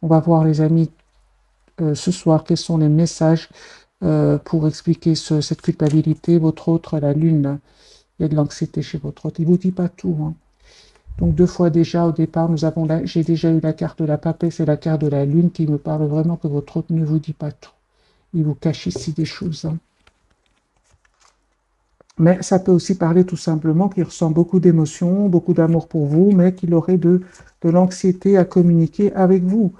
On va voir les amis ce soir quels sont les messages pour expliquer cette culpabilité. Votre autre, la lune, il y a de l'anxiété chez votre autre. Il ne vous dit pas tout, hein. Donc deux fois déjà au départ, j'ai déjà eu la carte de la papesse et la carte de la lune qui me parle vraiment que votre autre ne vous dit pas tout. Il vous cache ici des choses, hein. Mais ça peut aussi parler tout simplement qu'il ressent beaucoup d'émotions, beaucoup d'amour pour vous, mais qu'il aurait de l'anxiété à communiquer avec vous,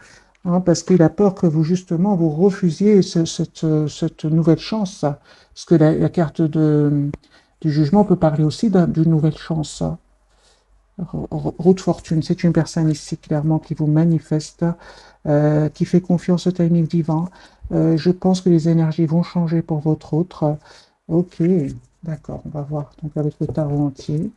hein, parce qu'il a peur que vous, justement, vous refusiez cette nouvelle chance. Parce que la carte du jugement peut parler aussi d'une nouvelle chance. Route fortune, c'est une personne ici clairement qui vous manifeste, qui fait confiance au timing divin. Je pense que les énergies vont changer pour votre autre. Ok, d'accord, on va voir donc avec le tarot entier.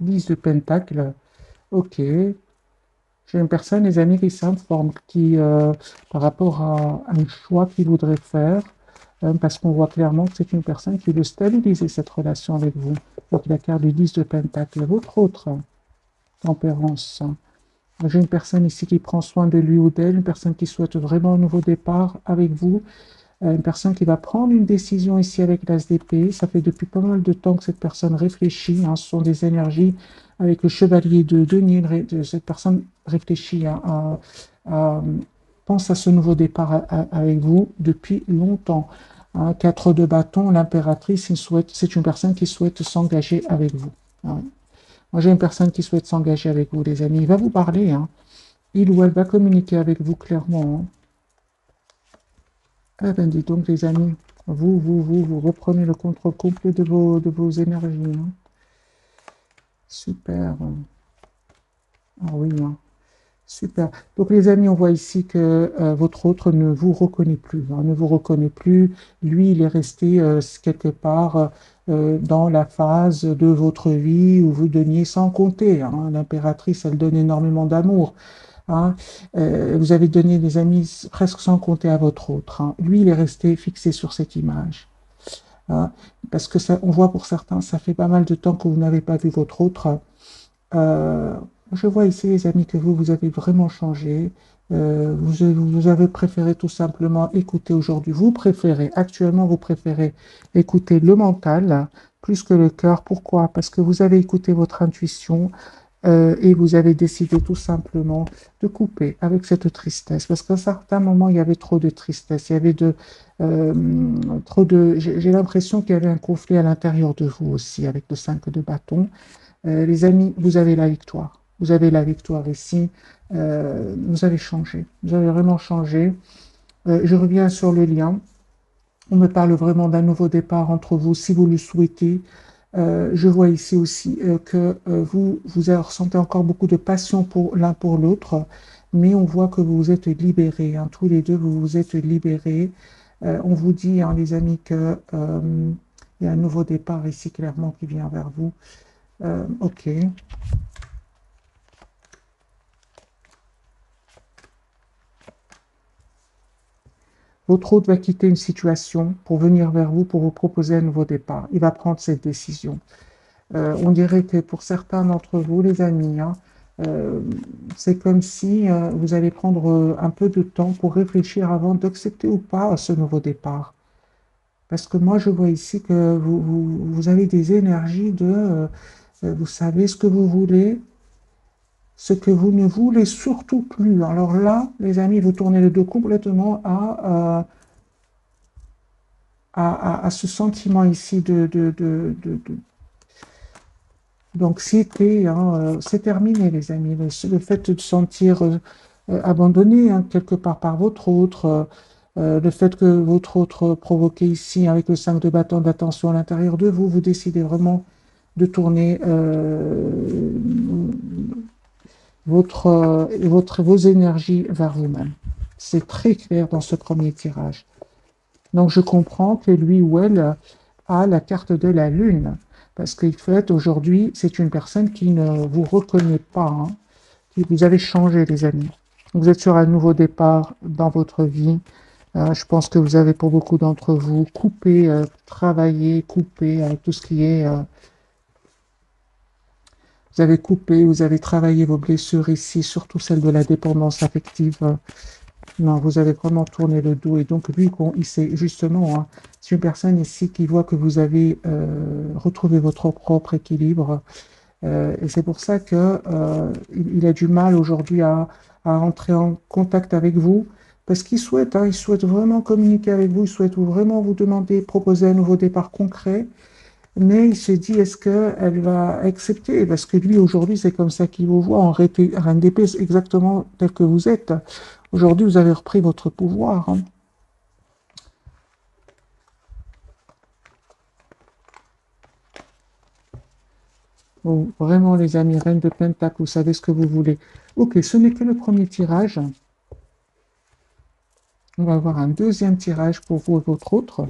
Lys de Pentacle, ok. J'ai une personne, les amis, qui s'informe, par rapport à un choix qu'il voudrait faire, parce qu'on voit clairement que c'est une personne qui veut stabiliser cette relation avec vous. Donc la carte du 10 de Pentacle, votre autre, tempérance. J'ai une personne ici qui prend soin de lui ou d'elle, une personne qui souhaite vraiment un nouveau départ avec vous, une personne qui va prendre une décision ici avec l'As d'épée. Ça fait depuis pas mal de temps que cette personne réfléchit, hein. Ce sont des énergies avec le chevalier de denier. Cette personne réfléchit, hein, pense à ce nouveau départ avec vous depuis longtemps, hein. 4 de bâton, l'impératrice, c'est une personne qui souhaite s'engager avec vous, hein. Moi, j'ai une personne qui souhaite s'engager avec vous, les amis. Il va vous parler, hein. Il ou elle va communiquer avec vous clairement, hein. Eh bien, dis donc, les amis, vous reprenez le contrôle complet de vos énergies, hein. Super. Ah oui, hein. Super. Donc, les amis, on voit ici que votre autre ne vous reconnaît plus, hein, ne vous reconnaît plus. Lui, il est resté quelque part dans la phase de votre vie où vous donniez sans compter, hein. L'impératrice, elle donne énormément d'amour, hein. Vous avez donné des amis presque sans compter à votre autre, hein. Lui, il est resté fixé sur cette image, hein, parce que ça, on voit pour certains, ça fait pas mal de temps que vous n'avez pas vu votre autre. Euh, je vois ici, les amis, que vous avez vraiment changé. Vous avez préféré tout simplement écouter aujourd'hui. Actuellement, vous préférez écouter le mental plus que le cœur. Pourquoi? Parce que vous avez écouté votre intuition, et vous avez décidé tout simplement de couper avec cette tristesse. Parce qu'à un certain moment, il y avait trop de tristesse. Il y avait j'ai l'impression qu'il y avait un conflit à l'intérieur de vous aussi avec le 5 de bâton. Les amis, vous avez la victoire. Vous avez la victoire ici. Vous avez changé. Vous avez vraiment changé. Je reviens sur le lien. On me parle vraiment d'un nouveau départ entre vous, si vous le souhaitez. Je vois ici aussi que vous ressentez encore beaucoup de passion pour l'un pour l'autre, mais on voit que vous vous êtes libérés, hein, tous les deux, vous vous êtes libérés. On vous dit, hein, les amis, que il y a un nouveau départ ici, clairement, qui vient vers vous. Ok. Votre hôte va quitter une situation pour venir vers vous pour vous proposer un nouveau départ. Il va prendre cette décision. On dirait que pour certains d'entre vous, les amis, hein, c'est comme si vous allez prendre un peu de temps pour réfléchir avant d'accepter ou pas ce nouveau départ. Parce que moi, je vois ici que vous avez des énergies vous savez ce que vous voulez, ce que vous ne voulez surtout plus. Alors là, les amis, vous tournez le dos complètement à ce sentiment ici d'anxiété, hein. C'est terminé, les amis. Le fait de se sentir abandonné, hein, quelque part par votre autre, le fait que votre autre provoqué ici avec le 5 de bâton d'attention à l'intérieur de vous, vous décidez vraiment de tourner vos énergies vers vous-même. C'est très clair dans ce premier tirage. Donc je comprends que lui ou elle a la carte de la lune. Parce qu'en fait, aujourd'hui, c'est une personne qui ne vous reconnaît pas, hein. Vous avez changé, les amis. Vous êtes sur un nouveau départ dans votre vie. Je pense que vous avez, pour beaucoup d'entre vous, coupé, travaillé, coupé tout ce qui est... vous avez coupé, vous avez travaillé vos blessures ici, surtout celle de la dépendance affective. Non, vous avez vraiment tourné le dos. Et donc, lui, il sait justement, hein, c'est une personne ici qui voit que vous avez retrouvé votre propre équilibre. Et c'est pour ça que il a du mal aujourd'hui à entrer en contact avec vous. Parce qu'il souhaite, hein, il souhaite vraiment communiquer avec vous, il souhaite vraiment vous demander, proposer un nouveau départ concret. Mais il se dit, est-ce qu'elle va accepter? Parce que lui, aujourd'hui, c'est comme ça qu'il vous voit en RNDP, exactement tel que vous êtes. Aujourd'hui, vous avez repris votre pouvoir, hein. Bon, vraiment, les amis, Reine de Pentacle, vous savez ce que vous voulez. Ok, ce n'est que le premier tirage. On va avoir un deuxième tirage pour vous et votre autre.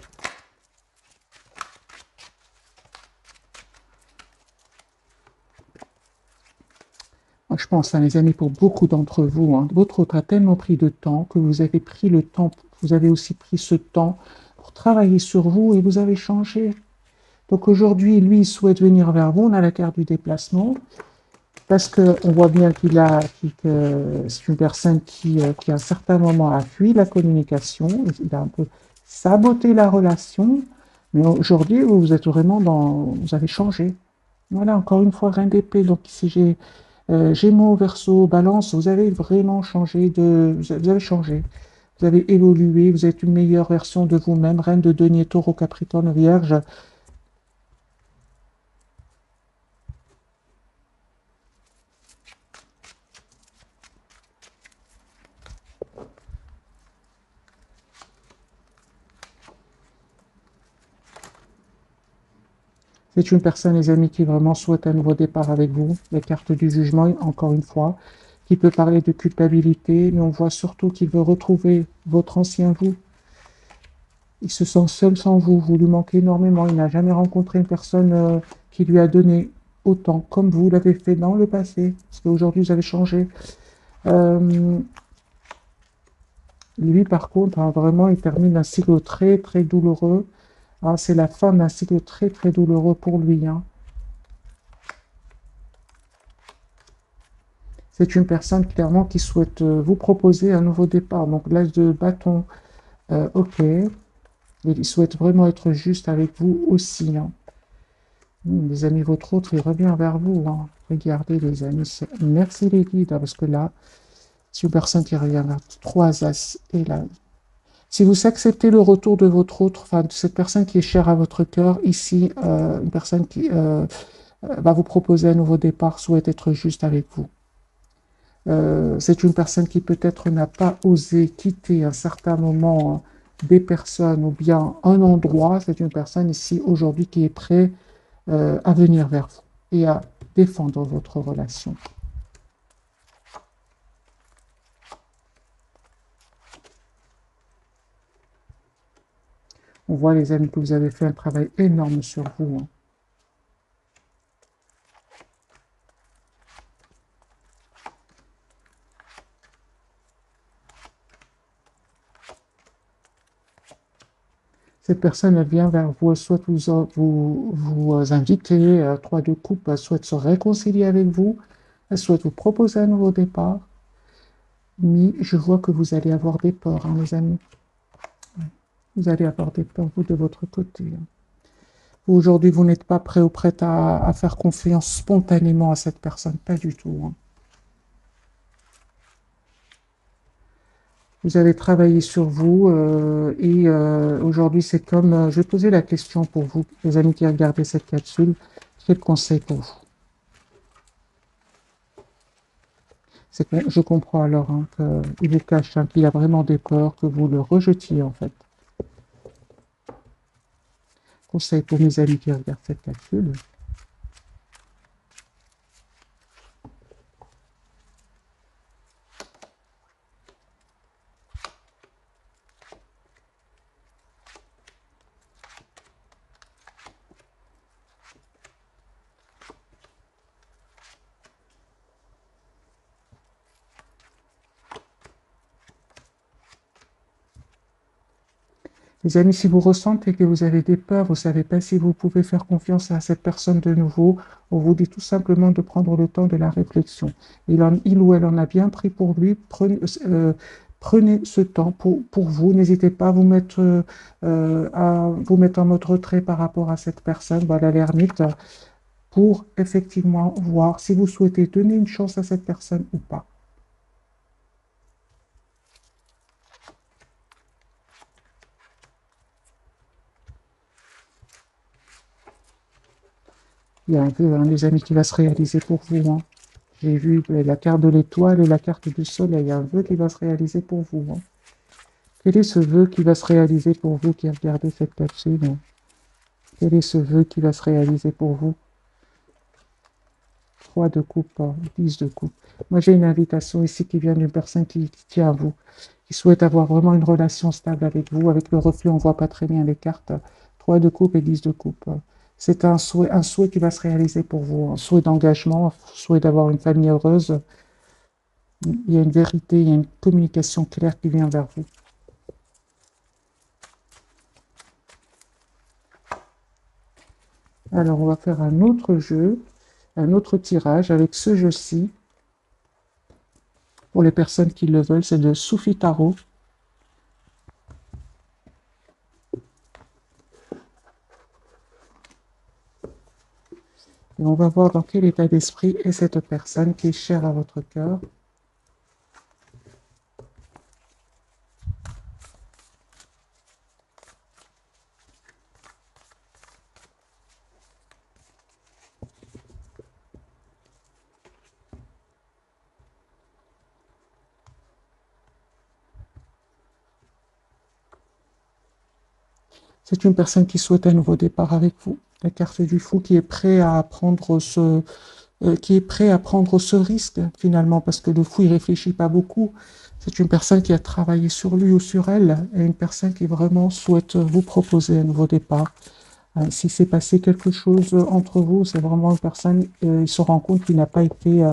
Moi, je pense, hein, les amis, pour beaucoup d'entre vous, hein, votre autre a tellement pris de temps que vous avez pris le temps, vous avez aussi pris ce temps pour travailler sur vous et vous avez changé. Donc aujourd'hui, lui, il souhaite venir vers vous. On a la carte du déplacement parce qu'on voit bien que c'est une personne qui, à un certain moment, a fui la communication. Il a un peu saboté la relation. Mais aujourd'hui, vous êtes vraiment vous avez changé. Voilà, encore une fois, reine d'épée. Donc ici, j'ai Gémeaux, Verseau, Balance. Vous avez vraiment changé vous avez changé. Vous avez évolué. Vous êtes une meilleure version de vous-même. Reine de Denier, Taureau, Capricorne, Vierge. C'est une personne, les amis, qui vraiment souhaite un nouveau départ avec vous. La carte du jugement, encore une fois, qui peut parler de culpabilité, mais on voit surtout qu'il veut retrouver votre ancien vous. Il se sent seul sans vous, vous lui manquez énormément. Il n'a jamais rencontré une personne qui lui a donné autant, comme vous l'avez fait dans le passé, parce qu'aujourd'hui, vous avez changé. Euh, Lui, par contre, hein, vraiment, il termine un cycle très, très douloureux. Hein, c'est la fin d'un cycle très, très douloureux pour lui, hein. C'est une personne clairement qui souhaite vous proposer un nouveau départ. Donc l'âge de bâton, ok. Il souhaite vraiment être juste avec vous aussi, hein. Les amis, votre autre, il revient vers vous, hein. Regardez les amis, merci les guides, hein, parce que là, c'est une personne qui revient vers trois as. Et là, si vous acceptez le retour de votre autre, enfin de cette personne qui est chère à votre cœur, ici, une personne qui va vous proposer un nouveau départ, souhaite être juste avec vous. C'est une personne qui peut-être n'a pas osé quitter à un certain moment des personnes ou bien un endroit. C'est une personne ici aujourd'hui qui est prête à venir vers vous et à défendre votre relation. On voit, les amis, que vous avez fait un travail énorme sur vous, hein. Cette personne, elle vient vers vous, elle souhaite vous inviter, trois de coupe, elle souhaite se réconcilier avec vous, elle souhaite vous proposer un nouveau départ, mais je vois que vous allez avoir des peurs, hein, les amis. Vous allez avoir des peurs, vous, de votre côté, hein. Aujourd'hui, vous n'êtes pas prêt ou prête à faire confiance spontanément à cette personne, pas du tout, hein. Vous avez travaillé sur vous et aujourd'hui, c'est comme... je vais poser la question pour vous, les amis qui regardez cette capsule. Quel conseil pour vous? Je comprends alors, hein, qu'il vous cache, hein, qu'il a vraiment des peurs, que vous le rejetiez en fait. Conseil pour mes amis qui regardent cette capsule. Les amis, si vous ressentez que vous avez des peurs, vous ne savez pas si vous pouvez faire confiance à cette personne de nouveau, on vous dit tout simplement de prendre le temps de la réflexion. Il ou elle en a bien pris pour lui. Prenez ce temps pour vous. N'hésitez pas à vous mettre en mode retrait par rapport à cette personne, voilà l'ermite, pour effectivement voir si vous souhaitez donner une chance à cette personne ou pas. Il y a un peu, hein, les amis, qui va se réaliser pour vous, hein. J'ai vu la carte de l'étoile et la carte du soleil. Il y a un vœu qui va se réaliser pour vous, hein. Quel est ce vœu qui va se réaliser pour vous qui regardez cette capsule, hein? Quel est ce vœu qui va se réaliser pour vous? 3 de coupe, 10 de coupe. Moi, j'ai une invitation ici qui vient d'une personne qui tient à vous, qui souhaite avoir vraiment une relation stable avec vous. Avec le reflet, on ne voit pas très bien les cartes. 3 de coupe et 10 de coupe. C'est un souhait qui va se réaliser pour vous, un souhait d'engagement, un souhait d'avoir une famille heureuse. Il y a une vérité, il y a une communication claire qui vient vers vous. Alors, on va faire un autre jeu, un autre tirage avec ce jeu-ci. Pour les personnes qui le veulent, c'est de Soufi Tarot. Et on va voir dans quel état d'esprit est cette personne qui est chère à votre cœur. C'est une personne qui souhaite un nouveau départ avec vous. La carte du fou qui est prêt à prendre ce risque finalement, parce que le fou il réfléchit pas beaucoup. C'est une personne qui a travaillé sur lui ou sur elle, et une personne qui vraiment souhaite vous proposer un nouveau départ. Si s'est passé quelque chose entre vous, c'est vraiment une personne, il se rend compte qu'il n'a pas été,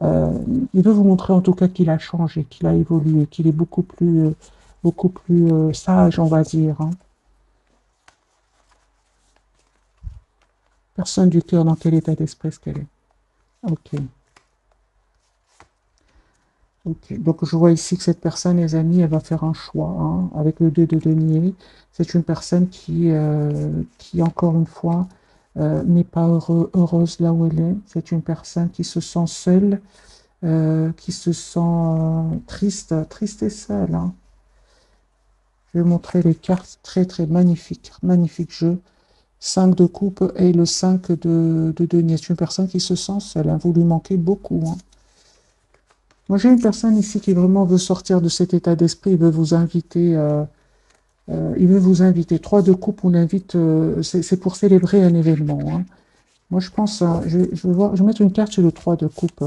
euh, il veut vous montrer en tout cas qu'il a changé, qu'il a évolué, qu'il est beaucoup plus sage, on va dire, hein. Personne du cœur, dans quel état d'esprit est-ce qu'elle est? Ok. Ok. Donc je vois ici que cette personne, les amis, elle va faire un choix, hein, avec le 2 de denier. C'est une personne qui encore une fois, n'est pas heureuse là où elle est. C'est une personne qui se sent seule, qui se sent triste et seule, hein. Je vais montrer les cartes très très magnifiques, magnifique jeu. 5 de coupe et le 5 de denier. C'est une personne qui se sent seule, hein. Vous lui manquez beaucoup, hein. Moi, j'ai une personne ici qui vraiment veut sortir de cet état d'esprit. Il veut vous inviter. Il veut vous inviter. 3 de coupe, on invite. C'est pour célébrer un événement, hein. Moi, je pense. Je vais mettre une carte sur le 3 de coupe.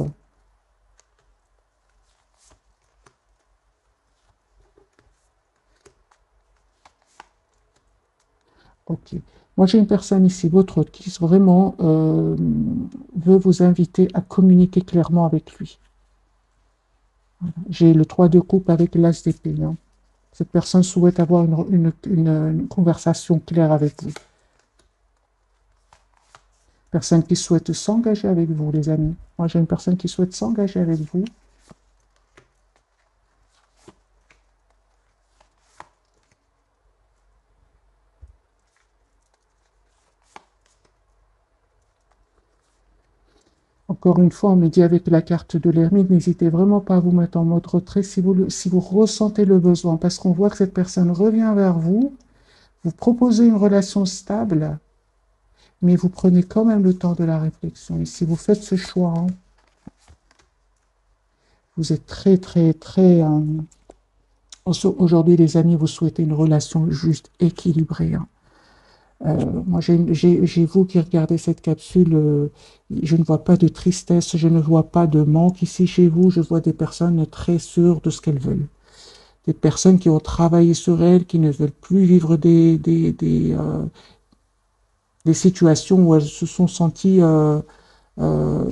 Ok. Moi, j'ai une personne ici, votre autre, qui vraiment veut vous inviter à communiquer clairement avec lui. J'ai le 3 de coupe avec l'as d'épée, hein. Cette personne souhaite avoir une conversation claire avec vous. Personne qui souhaite s'engager avec vous, les amis. Moi, j'ai une personne qui souhaite s'engager avec vous. Encore une fois, on me dit avec la carte de l'ermite, n'hésitez vraiment pas à vous mettre en mode retrait si vous ressentez le besoin, parce qu'on voit que cette personne revient vers vous, vous proposez une relation stable, mais vous prenez quand même le temps de la réflexion. Et si vous faites ce choix, hein, vous êtes très, très, très... aujourd'hui, les amis, vous souhaitez une relation juste, équilibrée, hein. Moi, j'ai vous qui regardez cette capsule, je ne vois pas de tristesse, je ne vois pas de manque ici chez vous, je vois des personnes très sûres de ce qu'elles veulent. Des personnes qui ont travaillé sur elles, qui ne veulent plus vivre des situations où elles se sont senties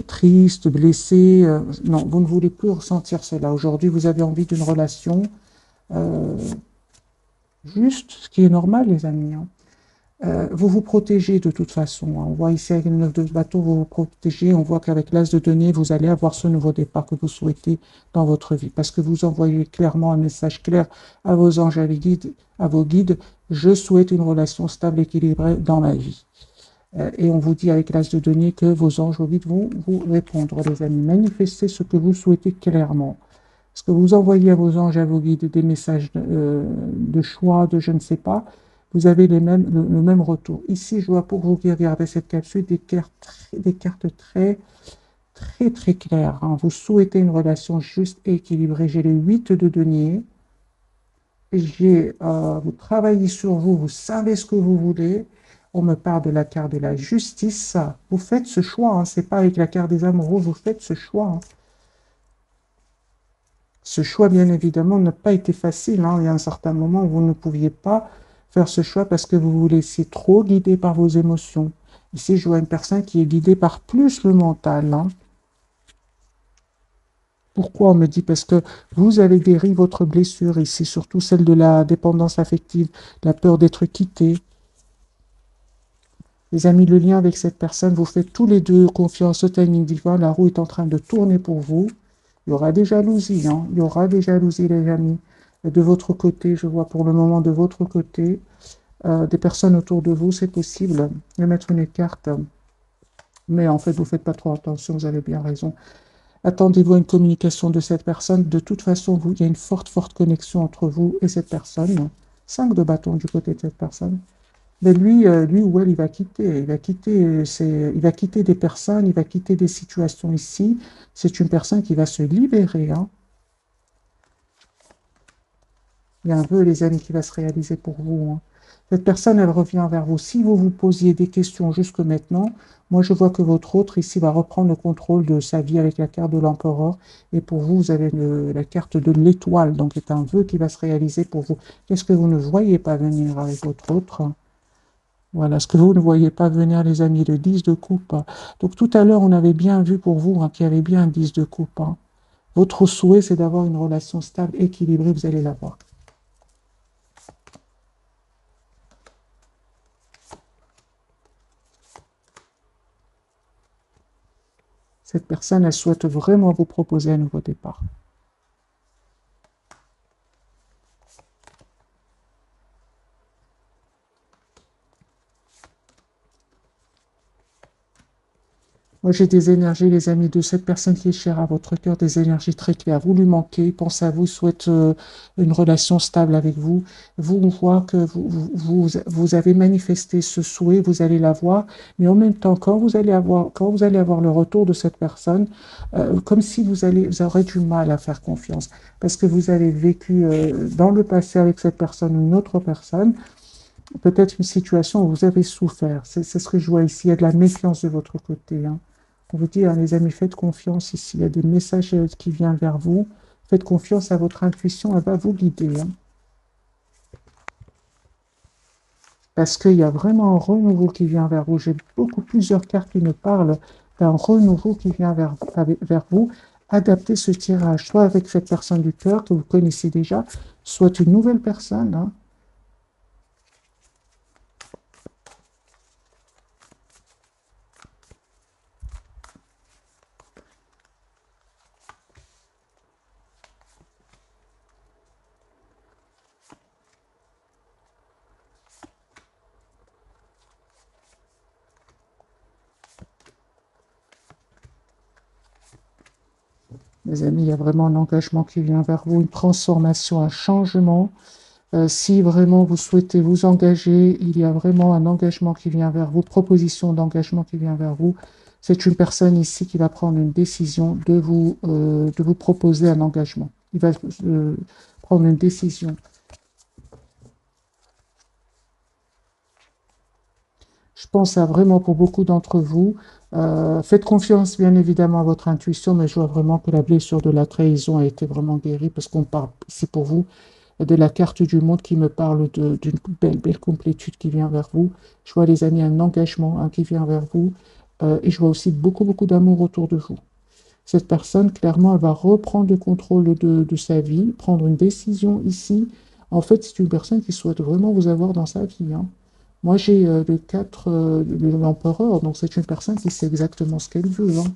tristes, blessées. Non, vous ne voulez plus ressentir cela. Aujourd'hui, vous avez envie d'une relation, euh, Juste ce qui est normal, les amis, hein. Vous vous protégez de toute façon, hein. On voit ici avec le 9 de bateau, vous vous protégez. On voit qu'avec l'as de denier, vous allez avoir ce nouveau départ que vous souhaitez dans votre vie. Parce que vous envoyez clairement un message clair à vos anges, à vos guides. Je souhaite une relation stable, équilibrée dans ma vie. Et on vous dit avec l'as de denier que vos anges, vos guides vont vous répondre, les amis. Manifestez ce que vous souhaitez clairement. Parce que vous envoyez à vos anges, à vos guides des messages de choix, de je ne sais pas, vous avez le même retour. Ici, je vois pour vous qui regardez cette capsule des cartes très claires, hein. Vous souhaitez une relation juste et équilibrée. J'ai le 8 de denier. Vous travaillez sur vous, vous savez ce que vous voulez. On me parle de la carte de la justice. Vous faites ce choix, hein. C'est pas avec la carte des amoureux, vous faites ce choix, hein. Ce choix, bien évidemment, n'a pas été facile, hein. Il y a un certain moment où vous ne pouviez pas faire ce choix parce que vous vous laissiez trop guider par vos émotions. Ici, je vois une personne qui est guidée par plus le mental, hein. Pourquoi on me dit? Parce que vous avez guéri votre blessure ici, surtout celle de la dépendance affective, la peur d'être quitté. Les amis, le lien avec cette personne, vous faites tous les deux confiance au timing divin. La roue est en train de tourner pour vous. Il y aura des jalousies, hein. Il y aura des jalousies, les amis. Et de votre côté, je vois pour le moment de votre côté, des personnes autour de vous, c'est possible. Je vais mettre une carte. Mais en fait, vous ne faites pas trop attention, vous avez bien raison. Attendez-vous à une communication de cette personne. De toute façon, il y a une forte connexion entre vous et cette personne. 5 de bâton du côté de cette personne. Mais lui ou elle, il va quitter. Il va quitter des personnes, il va quitter des situations ici. C'est une personne qui va se libérer, hein. Il y a un vœu, les amis, qui va se réaliser pour vous, hein. Cette personne, elle revient vers vous. Si vous vous posiez des questions jusque maintenant, moi, je vois que votre autre ici va reprendre le contrôle de sa vie avec la carte de l'empereur. Et pour vous, vous avez la carte de l'étoile. Donc, c'est un vœu qui va se réaliser pour vous. Qu'est-ce que vous ne voyez pas venir avec votre autre? Voilà, ce que vous ne voyez pas venir, les amis, le 10 de coupe. Donc tout à l'heure, on avait bien vu pour vous, hein, qu'il y avait bien un 10 de coupe, hein. Votre souhait, c'est d'avoir une relation stable, équilibrée, vous allez l'avoir. Cette personne, elle souhaite vraiment vous proposer un nouveau départ. Moi, j'ai des énergies, les amis, de cette personne qui est chère à votre cœur, des énergies très claires. Vous lui manquez, il pense à vous, souhaite une relation stable avec vous. Vous, on voit que vous avez manifesté ce souhait, vous allez l'avoir, mais en même temps, quand vous allez avoir le retour de cette personne, comme si vous aurez du mal à faire confiance, parce que vous avez vécu dans le passé avec cette personne, une autre personne, peut-être une situation où vous avez souffert. C'est ce que je vois ici. Il y a de la méfiance de votre côté, hein. On vous dit, hein, les amis, faites confiance ici. Il y a des messages qui viennent vers vous. Faites confiance à votre intuition, elle va vous guider, hein. Parce qu'il y a vraiment un renouveau qui vient vers vous. J'ai plusieurs cartes qui me parlent d'un renouveau qui vient vers vous. Adaptez ce tirage, soit avec cette personne du cœur que vous connaissez déjà, soit une nouvelle personne, hein. Les amis, il y a vraiment un engagement qui vient vers vous, une transformation, un changement. Si vraiment vous souhaitez vous engager, il y a vraiment un engagement qui vient vers vous, proposition d'engagement qui vient vers vous. C'est une personne ici qui va prendre une décision de vous proposer un engagement. Il va prendre une décision. Je pense à vraiment pour beaucoup d'entre vous. Faites confiance bien évidemment à votre intuition, mais je vois vraiment que la blessure de la trahison a été vraiment guérie parce qu'on parle ici pour vous de la carte du monde qui me parle d'une belle complétude qui vient vers vous. Je vois les amis un engagement, hein, qui vient vers vous, et je vois aussi beaucoup d'amour autour de vous. Cette personne, clairement, elle va reprendre le contrôle de sa vie, prendre une décision ici En fait, c'est une personne qui souhaite vraiment vous avoir dans sa vie, hein. Moi, j'ai le 4 de l'empereur, donc c'est une personne qui sait exactement ce qu'elle veut, hein.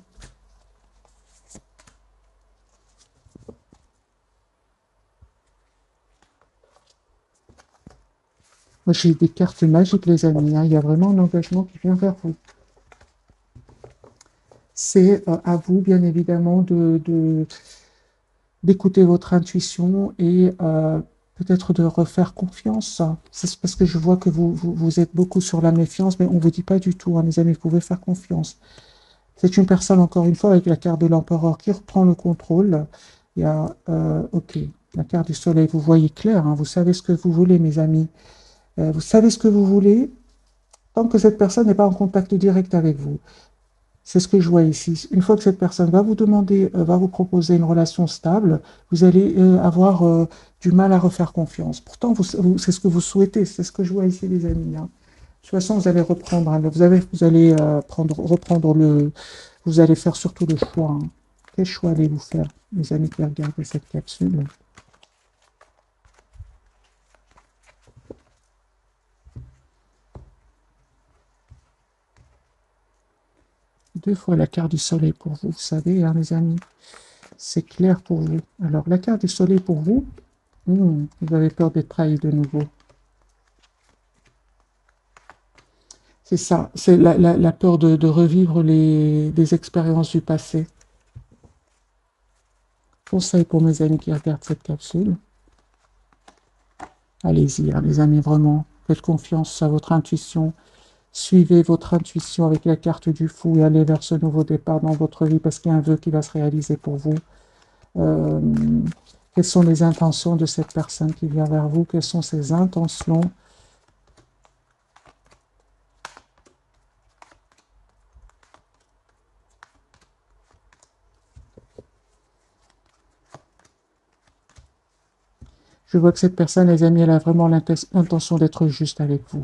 Moi, j'ai des cartes magiques, les amis, hein. Il y a vraiment un engagement qui vient vers vous. C'est à vous, bien évidemment, d'écouter votre intuition et peut-être de refaire confiance. C'est parce que je vois que vous êtes beaucoup sur la méfiance, mais on ne vous dit pas du tout, hein, mes amis, vous pouvez faire confiance. C'est une personne, encore une fois, avec la carte de l'empereur qui reprend le contrôle. Il y a, ok, la carte du soleil, vous voyez clair, hein, vous savez ce que vous voulez, mes amis. Vous savez ce que vous voulez, tant que cette personne n'est pas en contact direct avec vous. C'est ce que je vois ici. Une fois que cette personne va vous demander, va vous proposer une relation stable, vous allez avoir du mal à refaire confiance. Pourtant, c'est ce que vous souhaitez, c'est ce que je vois ici, les amis, hein. De toute façon, vous allez reprendre, hein, vous allez reprendre vous allez faire surtout le choix, hein. Quel choix allez-vous faire, mes amis qui regardent cette capsule? Deux fois la carte du soleil pour vous, vous savez, hein, mes amis. C'est clair pour vous. Alors, la carte du soleil pour vous, vous avez peur d'être trahi de nouveau. C'est ça, c'est la peur de revivre des expériences du passé. Conseil pour mes amis qui regardent cette capsule. Allez-y, hein, les amis, vraiment. Faites confiance à votre intuition. Suivez votre intuition avec la carte du fou et allez vers ce nouveau départ dans votre vie parce qu'il y a un vœu qui va se réaliser pour vous. Euh, quelles sont les intentions de cette personne qui vient vers vous? Quelles sont ses intentions? Je vois que cette personne, les amis, elle a vraiment l'intention d'être juste avec vous.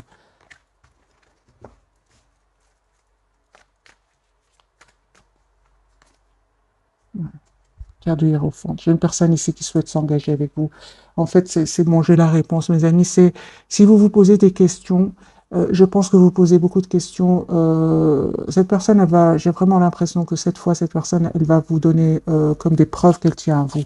Carte du Hiérophante. J'ai une personne ici qui souhaite s'engager avec vous. En fait, c'est bon, j'ai la réponse, mes amis. C'est si vous vous posez des questions, je pense que vous posez beaucoup de questions. Cette personne, j'ai vraiment l'impression que cette fois, cette personne, elle va vous donner comme des preuves qu'elle tient à vous.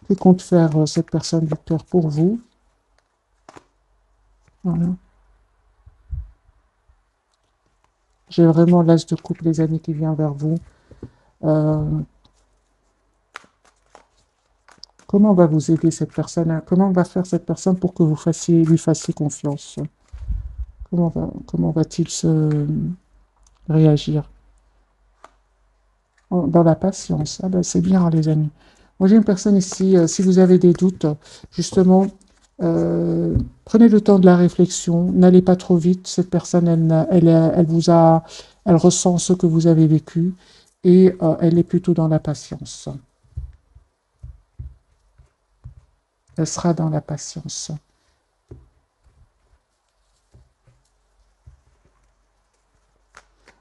Que compte faire cette personne du cœur pour vous? Voilà. J'ai vraiment l'as de coupe, les amis, qui vient vers vous. Euh, comment va vous aider cette personne? Comment va faire cette personne pour que vous lui fassiez confiance? Comment va-t-il se réagir? Dans la patience. Ah ben, c'est bien, les amis. Moi, j'ai une personne ici, si vous avez des doutes, justement, euh, prenez le temps de la réflexion, n'allez pas trop vite. Cette personne, elle ressent ce que vous avez vécu et elle est plutôt dans la patience. Elle sera dans la patience.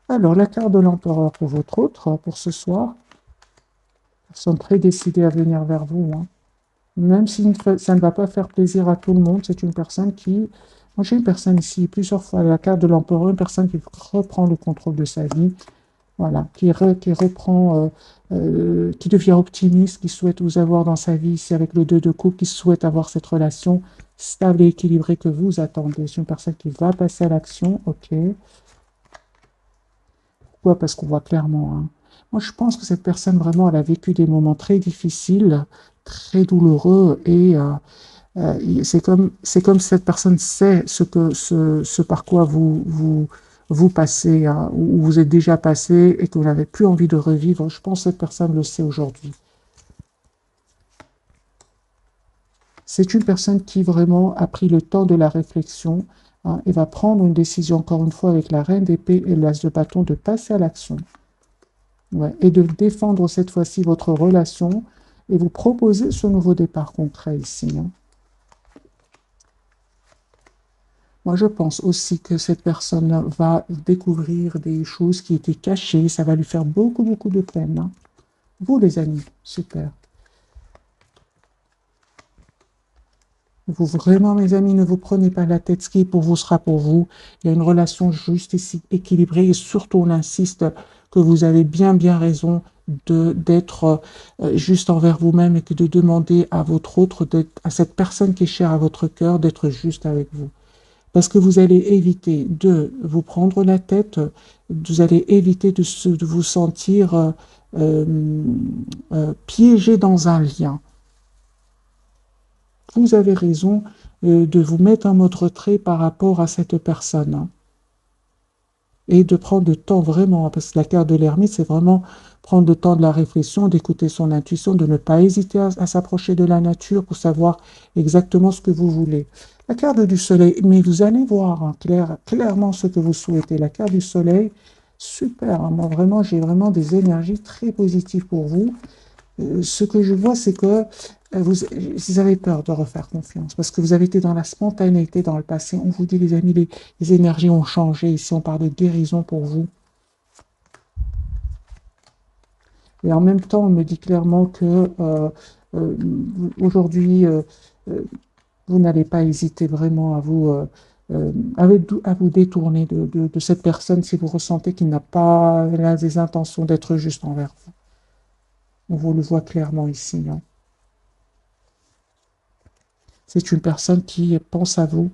Alors, la carte de l'empereur pour votre autre, pour ce soir. Ils sont très décidés à venir vers vous, hein. Même si ça ne va pas faire plaisir à tout le monde, c'est une personne qui... Moi, j'ai une personne ici, plusieurs fois, la carte de l'empereur, une personne qui reprend le contrôle de sa vie, voilà, qui reprend, qui devient optimiste, qui souhaite vous avoir dans sa vie, ici avec le 2 de coupe, qui souhaite avoir cette relation stable et équilibrée que vous attendez. C'est une personne qui va passer à l'action, ok. Pourquoi? Parce qu'on voit clairement, hein. Moi, je pense que cette personne, vraiment, elle a vécu des moments très difficiles, très douloureux, et c'est comme si cette personne sait ce par quoi vous passez, hein, ou vous êtes déjà passé et que vous n'avez plus envie de revivre. Je pense que cette personne le sait aujourd'hui. C'est une personne qui vraiment a pris le temps de la réflexion, hein, et va prendre une décision, encore une fois, avec la reine d'épée et l'as de bâton, de passer à l'action. Ouais, et de défendre cette fois-ci votre relation et vous proposer ce nouveau départ concret ici, hein. Moi, je pense aussi que cette personne va découvrir des choses qui étaient cachées. Ça va lui faire beaucoup, beaucoup de peine, hein. Vous, les amis, super. Vous, vraiment, mes amis, ne vous prenez pas la tête. Ce qui est pour vous sera pour vous. Il y a une relation juste et équilibrée. Et surtout, on insiste que vous avez bien raison d'être juste envers vous-même et que de demander à votre autre, à cette personne qui est chère à votre cœur, d'être juste avec vous. Parce que vous allez éviter de vous prendre la tête, vous allez éviter de vous sentir piégé dans un lien. Vous avez raison de vous mettre en mode retrait par rapport à cette personne, hein. Et de prendre le temps vraiment, parce que la carte de l'ermite, c'est vraiment prendre le temps de la réflexion, d'écouter son intuition, de ne pas hésiter à s'approcher de la nature pour savoir exactement ce que vous voulez. La carte du soleil, mais vous allez voir hein, clairement ce que vous souhaitez. La carte du soleil, super, hein. Moi vraiment, j'ai vraiment des énergies très positives pour vous. Ce que je vois, c'est que vous avez peur de refaire confiance parce que vous avez été dans la spontanéité dans le passé. On vous dit, les amis, les énergies ont changé. Ici, on parle de guérison pour vous. Et en même temps, on me dit clairement que euh, aujourd'hui, vous n'allez pas hésiter vraiment à vous détourner de cette personne si vous ressentez qu'il n'a pas les intentions d'être juste envers vous. On vous le voit clairement ici, hein. C'est une personne qui pense à vous.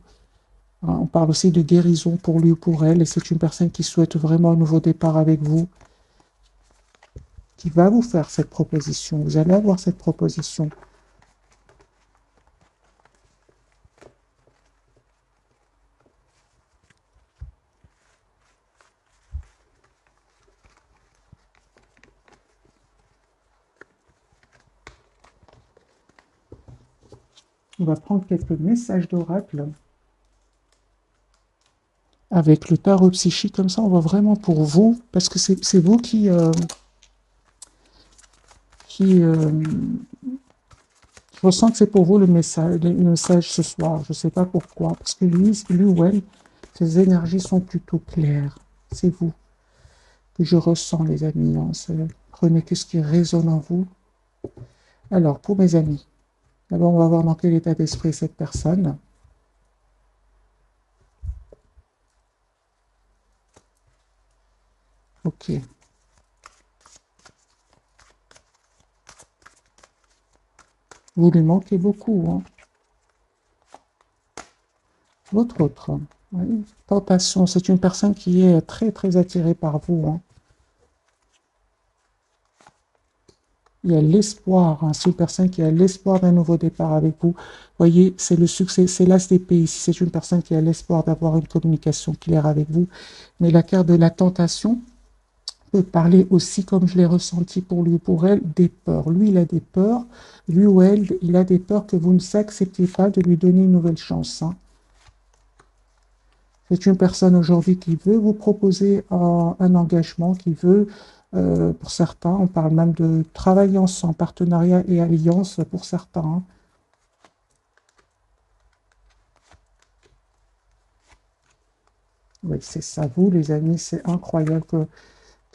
On parle aussi de guérison pour lui ou pour elle. Et c'est une personne qui souhaite vraiment un nouveau départ avec vous, qui va vous faire cette proposition. Vous allez avoir cette proposition. On va prendre quelques messages d'oracle. Avec le tarot psychique, comme ça, on va vraiment pour vous, parce que c'est vous je ressens que c'est pour vous le message ce soir. Je ne sais pas pourquoi, parce que lui ou elle, ses énergies sont plutôt claires. C'est vous que je ressens, les amis, hein. Prenez que ce qui résonne en vous. Alors, pour mes amis, d'abord, on va voir dans quel état d'esprit cette personne. Ok. Vous lui manquez beaucoup, hein. Votre autre, oui. Tentation, c'est une personne qui est très attirée par vous, hein. Il y a l'espoir, hein. C'est une personne qui a l'espoir d'un nouveau départ avec vous. Voyez, c'est le succès, c'est l'as d'épée ici. C'est une personne qui a l'espoir d'avoir une communication claire avec vous. Mais la carte de la tentation peut parler aussi, comme je l'ai ressenti pour lui ou pour elle, des peurs. Lui, il a des peurs. Lui ou elle, il a des peurs que vous ne s'acceptez pas de lui donner une nouvelle chance, hein. C'est une personne aujourd'hui qui veut vous proposer un engagement, qui veut, pour certains, on parle même de travailler ensemble, partenariat et alliance pour certains, hein. Oui, c'est ça, vous les amis, c'est incroyable que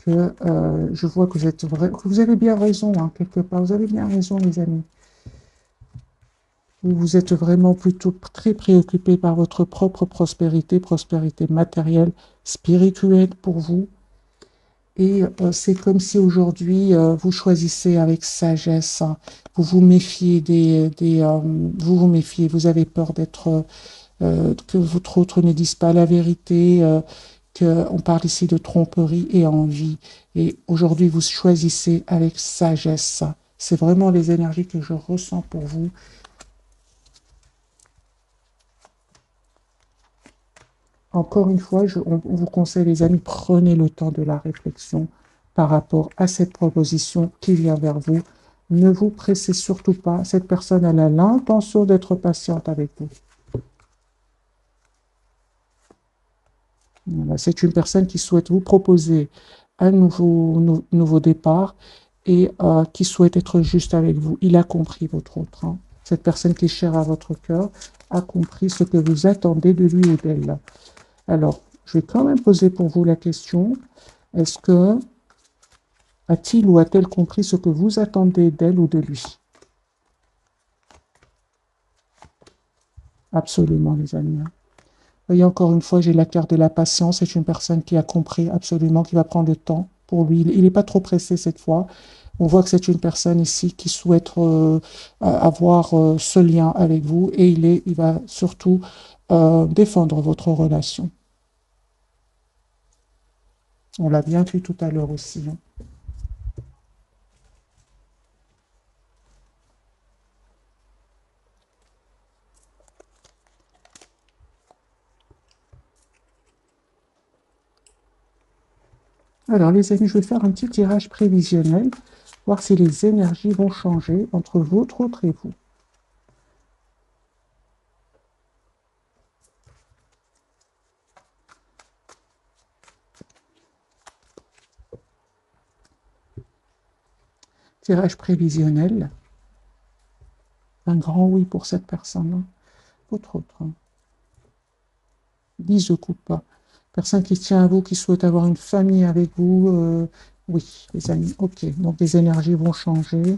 je vois que que vous avez bien raison, hein, quelque part, vous avez bien raison les amis. Vous êtes vraiment plutôt très préoccupé par votre propre prospérité matérielle, spirituelle pour vous. Et c'est comme si aujourd'hui, vous choisissez avec sagesse, hein. Vous vous méfiez vous vous méfiez, vous avez peur que votre autre ne dise pas la vérité, qu'on parle ici de tromperie et envie. Et aujourd'hui, vous choisissez avec sagesse. C'est vraiment les énergies que je ressens pour vous. Encore une fois, on vous conseille, les amis, prenez le temps de la réflexion par rapport à cette proposition qui vient vers vous. Ne vous pressez surtout pas. Cette personne, elle a l'intention d'être patiente avec vous. Voilà, c'est une personne qui souhaite vous proposer un nouveau départ et qui souhaite être juste avec vous. Il a compris votre autre, hein. Cette personne qui est chère à votre cœur a compris ce que vous attendez de lui ou d'elle. Alors, je vais quand même poser pour vous la question, est-ce que A-t-il ou a-t-elle compris ce que vous attendez d'elle ou de lui? Absolument, les amis. Voyez, encore une fois, j'ai la carte de la patience. C'est une personne qui a compris absolument, qui va prendre le temps pour lui. Il n'est pas trop pressé cette fois. On voit que c'est une personne ici qui souhaite avoir ce lien avec vous et il va surtout défendre votre relation. On l'a bien vu tout à l'heure aussi, hein. Alors, les amis, je vais faire un petit tirage prévisionnel, voir si les énergies vont changer entre votre autre et vous. Tirage prévisionnel. Un grand oui pour cette personne, hein. Votre autre, hein. 10 de coupe. Personne qui tient à vous, qui souhaite avoir une famille avec vous. Oui, les amis. Ok, donc les énergies vont changer.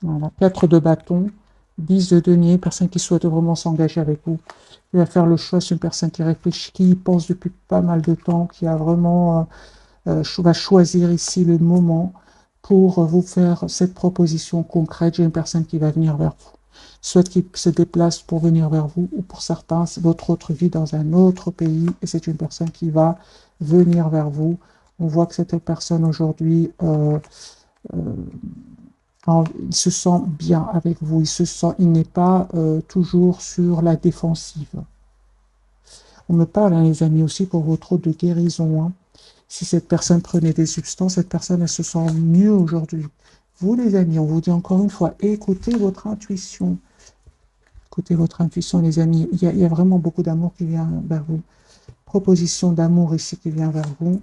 Voilà, 4 de bâton, 10 de denier, personne qui souhaite vraiment s'engager avec vous. Il va faire le choix, c'est une personne qui réfléchit, qui y pense depuis pas mal de temps, qui a vraiment va choisir ici le moment pour vous faire cette proposition concrète. J'ai une personne qui va venir vers vous, soit qui se déplace pour venir vers vous, ou pour certains, c'est votre autre vie dans un autre pays, et c'est une personne qui va venir vers vous. On voit que cette personne aujourd'hui, il se sent bien avec vous, il n'est pas toujours sur la défensive. On me parle, hein, les amis, aussi pour votre autre de guérison, hein. Si cette personne prenait des substances, cette personne, elle se sent mieux aujourd'hui. Vous, les amis, on vous dit encore une fois, écoutez votre intuition. Écoutez votre intuition, les amis. Il y a vraiment beaucoup d'amour qui vient vers vous. Proposition d'amour ici qui vient vers vous.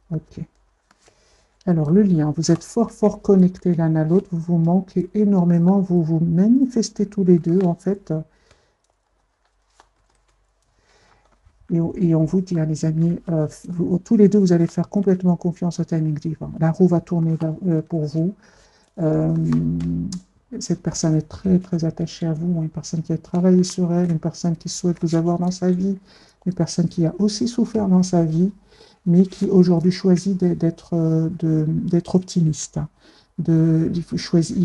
Ok. Alors, le lien, vous êtes fort, fort connectés l'un à l'autre. Vous vous manquez énormément. Vous vous manifestez tous les deux, en fait. Et on vous dit, hein, les amis, tous les deux, vous allez faire complètement confiance au timing divin. La roue va tourner pour vous. Euh, cette personne est très, très attachée à vous. Une personne qui a travaillé sur elle, une personne qui souhaite vous avoir dans sa vie, une personne qui a aussi souffert dans sa vie, mais qui aujourd'hui choisit d'être optimiste, hein. Il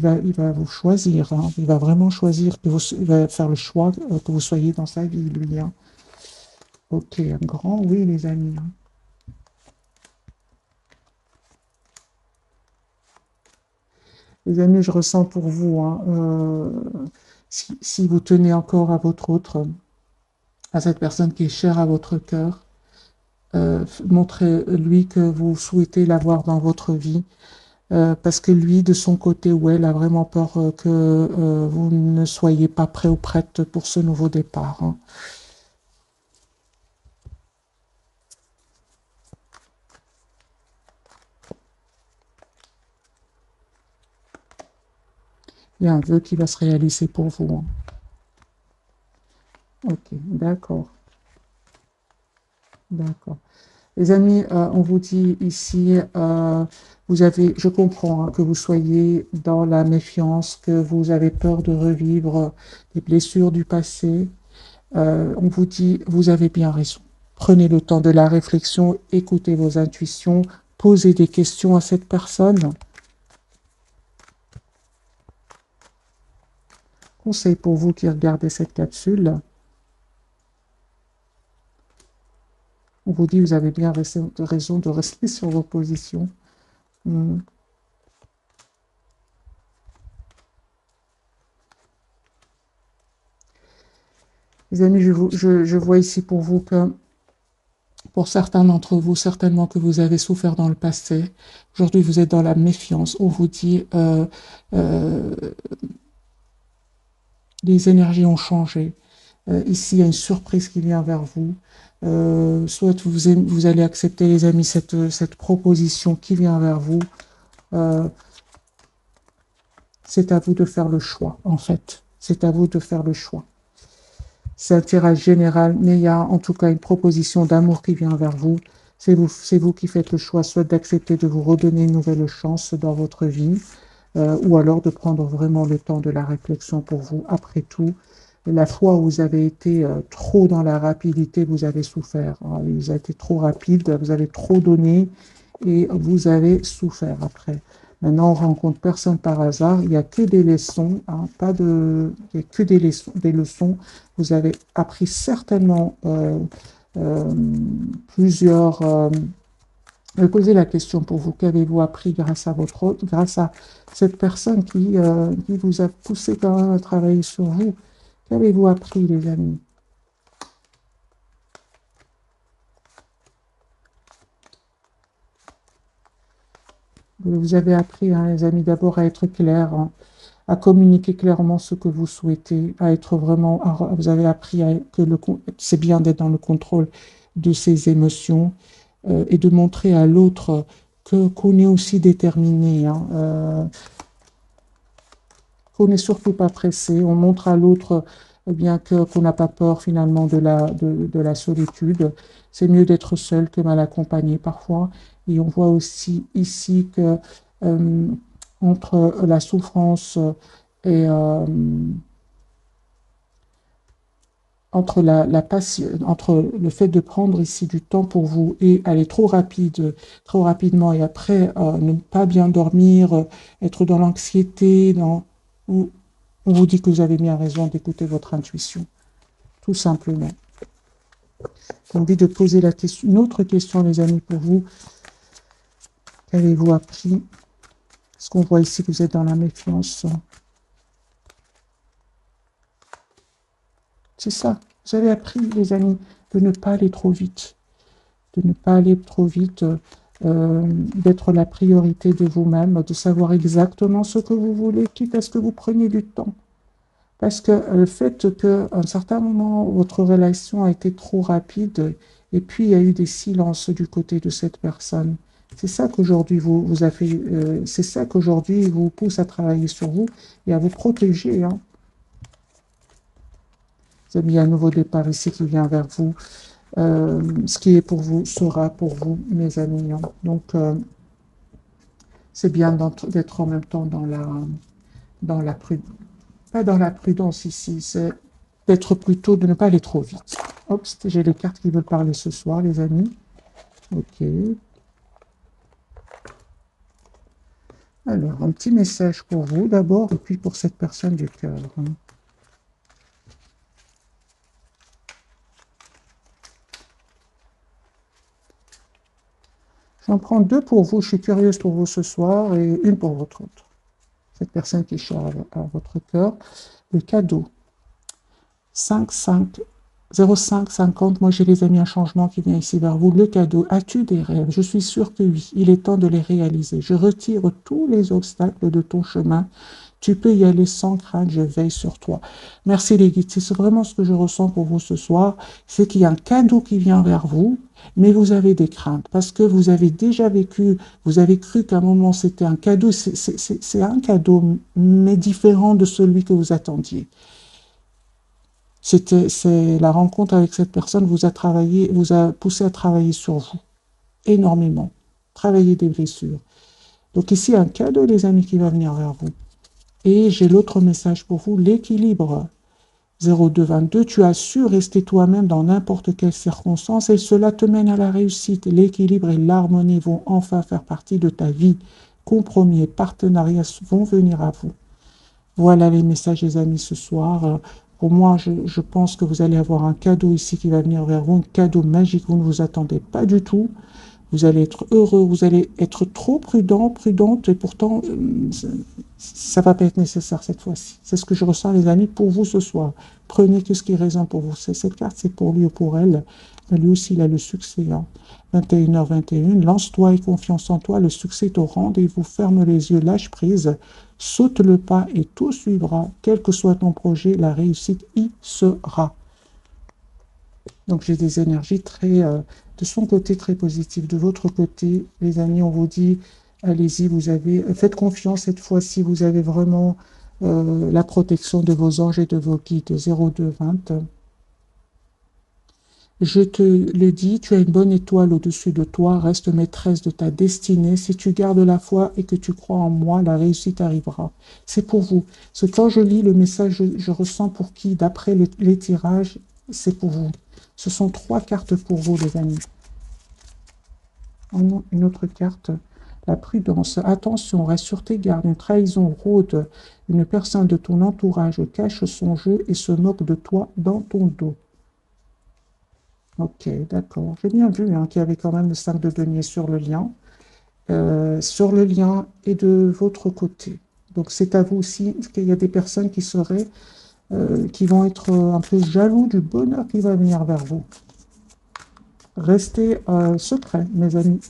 va vous choisir, hein. Il va vraiment choisir, il va faire le choix que vous soyez dans sa vie, lui, hein. Ok, un grand oui, les amis, hein. Les amis, je ressens pour vous, hein, si vous tenez encore à votre autre, à cette personne qui est chère à votre cœur, montrez-lui que vous souhaitez l'avoir dans votre vie, parce que lui, de son côté, ou elle, a vraiment peur que vous ne soyez pas prêt ou prête pour ce nouveau départ, hein. Il y a un vœu qui va se réaliser pour vous, hein. Ok, d'accord, d'accord. Les amis, on vous dit ici, je comprends, hein, que vous soyez dans la méfiance, que vous avez peur de revivre les blessures du passé. On vous dit, vous avez bien raison. Prenez le temps de la réflexion, écoutez vos intuitions, posez des questions à cette personne. Conseil pour vous qui regardez cette capsule. On vous dit, vous avez bien raison de rester sur vos positions. Hmm. Les amis, je vois ici pour vous que, pour certains d'entre vous, certainement que vous avez souffert dans le passé. Aujourd'hui, vous êtes dans la méfiance. On vous dit, les énergies ont changé. Ici, il y a une surprise qui vient vers vous. Soit vous allez accepter, les amis, cette proposition qui vient vers vous. C'est à vous de faire le choix, en fait. C'est à vous de faire le choix. C'est un tirage général, mais il y a en tout cas une proposition d'amour qui vient vers vous. C'est vous qui faites le choix, soit d'accepter de vous redonner une nouvelle chance dans votre vie, ou alors de prendre vraiment le temps de la réflexion pour vous. Après tout, la fois où vous avez été trop dans la rapidité, vous avez souffert. Vous avez été trop rapide, vous avez trop donné et vous avez souffert après. Maintenant, on rencontre personne par hasard. Il n'y a que des leçons, hein, pas de, il n'y a que des leçons. Vous avez appris certainement euh, plusieurs. Je vais poser la question pour vous. Qu'avez-vous appris grâce à votre autre, grâce à cette personne qui vous a poussé quand même à travailler sur vous? Qu'avez-vous appris, les amis? Vous avez appris, hein, les amis, d'abord à être clair, hein, à communiquer clairement ce que vous souhaitez, à être vraiment. Vous avez appris que c'est bien d'être dans le contrôle de ses émotions et de montrer à l'autre que qu'on est aussi déterminé, hein, qu'on n'est surtout pas pressé. On montre à l'autre bien qu'on n'a pas peur finalement de la solitude. C'est mieux d'être seul que mal accompagné parfois. Et on voit aussi ici que euh, entre la souffrance et entre le fait de prendre ici du temps pour vous et aller trop rapidement et après ne pas bien dormir, être dans l'anxiété, on vous dit que vous avez bien raison d'écouter votre intuition, tout simplement. J'ai envie de poser une autre question, les amis, pour vous. Qu'avez-vous appris? Est-ce qu'on voit ici que vous êtes dans la méfiance? C'est ça. Vous avez appris, les amis, de ne pas aller trop vite. De ne pas aller trop vite, d'être la priorité de vous-même, de savoir exactement ce que vous voulez, quitte à ce que vous preniez du temps. Parce que le fait qu'à un certain moment, votre relation a été trop rapide, et puis il y a eu des silences du côté de cette personne. C'est ça qu'aujourd'hui vous a fait, c'est ça qu'aujourd'hui vous pousse à travailler sur vous et à vous protéger, hein. Vous avez mis un nouveau départ ici qui vient vers vous. Ce qui est pour vous sera pour vous, mes amis, hein. Donc, c'est bien d'être en même temps dans la prudence. Pas dans la prudence ici, c'est d'être plutôt, de ne pas aller trop vite. Hop, j'ai les cartes qui veulent parler ce soir, les amis. Ok. Alors, un petit message pour vous d'abord, et puis pour cette personne du cœur, hein. J'en prends deux pour vous, je suis curieuse pour vous ce soir, et une pour votre autre. Cette personne qui est chère à votre cœur. Le cadeau. 5, 5, 05, 50. Moi, j'ai les amis un changement qui vient ici vers vous. Le cadeau. As-tu des rêves? Je suis sûre que oui. Il est temps de les réaliser. Je retire tous les obstacles de ton chemin. Tu peux y aller sans crainte. Je veille sur toi. Merci les guides. C'est vraiment ce que je ressens pour vous ce soir. C'est qu'il y a un cadeau qui vient vers vous, mais vous avez des craintes parce que vous avez déjà vécu, vous avez cru qu'à un moment c'était un cadeau. C'est un cadeau, mais différent de celui que vous attendiez. C'est la rencontre avec cette personne vous a poussé à travailler sur vous énormément, travailler des blessures. Donc ici, un cadeau, les amis, qui va venir vers vous. Et j'ai l'autre message pour vous, l'équilibre. 0222, tu as su rester toi-même dans n'importe quelle circonstance et cela te mène à la réussite. L'équilibre et l'harmonie vont enfin faire partie de ta vie. Compromis et partenariats vont venir à vous. Voilà les messages, les amis, ce soir. Pour moi, je pense que vous allez avoir un cadeau ici qui va venir vers vous, un cadeau magique, vous ne vous attendez pas du tout. Vous allez être heureux, vous allez être trop prudent, prudente, et pourtant, ça ne va pas être nécessaire cette fois-ci. C'est ce que je ressens, les amis, pour vous ce soir. Prenez que ce qui résonne pour vous. Cette carte, c'est pour lui ou pour elle. Mais lui aussi, il a le succès, hein. 21h21, lance-toi et confiance en toi, le succès est au rendez-vous, ferme les yeux, lâche prise, saute le pas et tout suivra, quel que soit ton projet, la réussite y sera. Donc j'ai des énergies de son côté très positives. De votre côté, les amis, on vous dit, Allez-y, faites confiance cette fois-ci, vous avez vraiment la protection de vos anges et de vos guides. 0220. Je te le dis, tu as une bonne étoile au-dessus de toi, reste maîtresse de ta destinée. Si tu gardes la foi et que tu crois en moi, la réussite arrivera. C'est pour vous. Quand je lis le message, je ressens pour qui, d'après les tirages, c'est pour vous. Ce sont 3 cartes pour vous, les amis. Une autre carte, la prudence. Attention, reste sur tes gardes. Une trahison rôde. Une personne de ton entourage cache son jeu et se moque de toi dans ton dos. Ok, d'accord. J'ai bien vu qu'il y avait quand même le 5 de denier sur le lien. Sur le lien et de votre côté. Donc c'est à vous aussi qu'il y a des personnes qui vont être un peu jaloux du bonheur qui va venir vers vous. Restez secret, mes amis.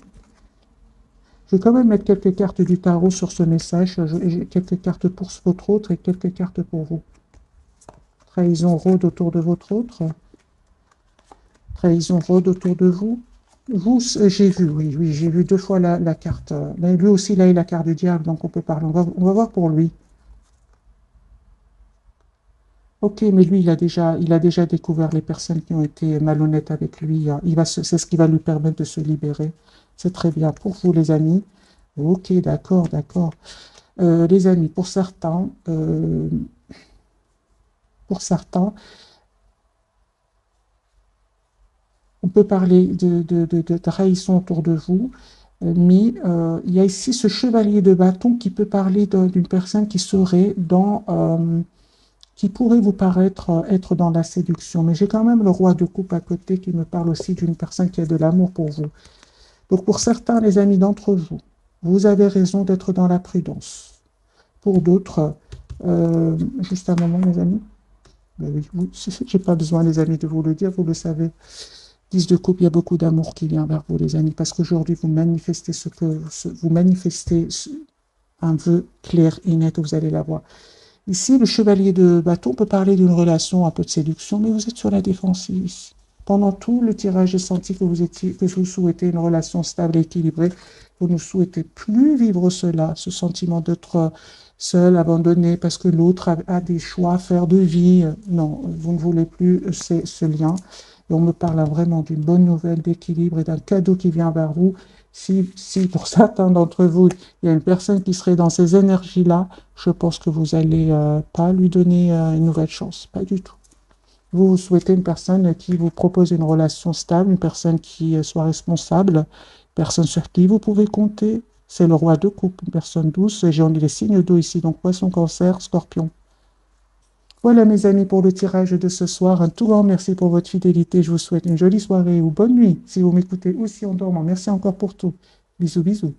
Je vais quand même mettre quelques cartes du tarot sur ce message. J'ai quelques cartes pour votre autre et quelques cartes pour vous. Trahison rôde autour de votre autre. Trahison rôde autour de vous. Vous, j'ai vu, oui, j'ai vu 2 fois la carte. Mais lui aussi, là, il a la carte du diable, donc on peut parler. On va voir pour lui. Ok, mais lui, il a déjà découvert les personnes qui ont été malhonnêtes avec lui. C'est ce qui va lui permettre de se libérer. C'est très bien. Pour vous, les amis. Ok, d'accord, d'accord. Les amis, pour certains, on peut parler de trahison autour de vous, mais il y a ici ce chevalier de bâton qui peut parler d'une personne qui serait qui pourrait vous paraître être dans la séduction. Mais j'ai quand même le roi de coupe à côté qui me parle aussi d'une personne qui a de l'amour pour vous. Donc pour certains, les amis d'entre vous, vous avez raison d'être dans la prudence. Pour d'autres, juste un moment, mes amis. Ben oui, j'ai pas besoin, les amis, de vous le dire, vous le savez. 10 de coupe, il y a beaucoup d'amour qui vient vers vous, les amis, parce qu'aujourd'hui, vous manifestez vous manifestez un vœu clair et net, vous allez l'avoir. Ici, le chevalier de bâton peut parler d'une relation, un peu de séduction, mais vous êtes sur la défensive ici. Pendant tout le tirage, j'ai senti que vous souhaitez une relation stable et équilibrée. Vous ne souhaitez plus vivre cela, ce sentiment d'être seul, abandonné, parce que l'autre a des choix à faire de vie. Non, vous ne voulez plus ce lien. Et on me parle vraiment d'une bonne nouvelle d'équilibre et d'un cadeau qui vient vers vous. Si pour certains d'entre vous, il y a une personne qui serait dans ces énergies-là, je pense que vous n'allez pas lui donner une nouvelle chance. Pas du tout. Vous souhaitez une personne qui vous propose une relation stable, une personne qui soit responsable, une personne sur qui vous pouvez compter. C'est le roi de coupe, une personne douce. J'ai les signes d'eau ici, donc poisson, cancer, scorpion. Voilà mes amis pour le tirage de ce soir. Un tout grand merci pour votre fidélité. Je vous souhaite une jolie soirée ou bonne nuit si vous m'écoutez aussi en dormant. Merci encore pour tout. Bisous, bisous.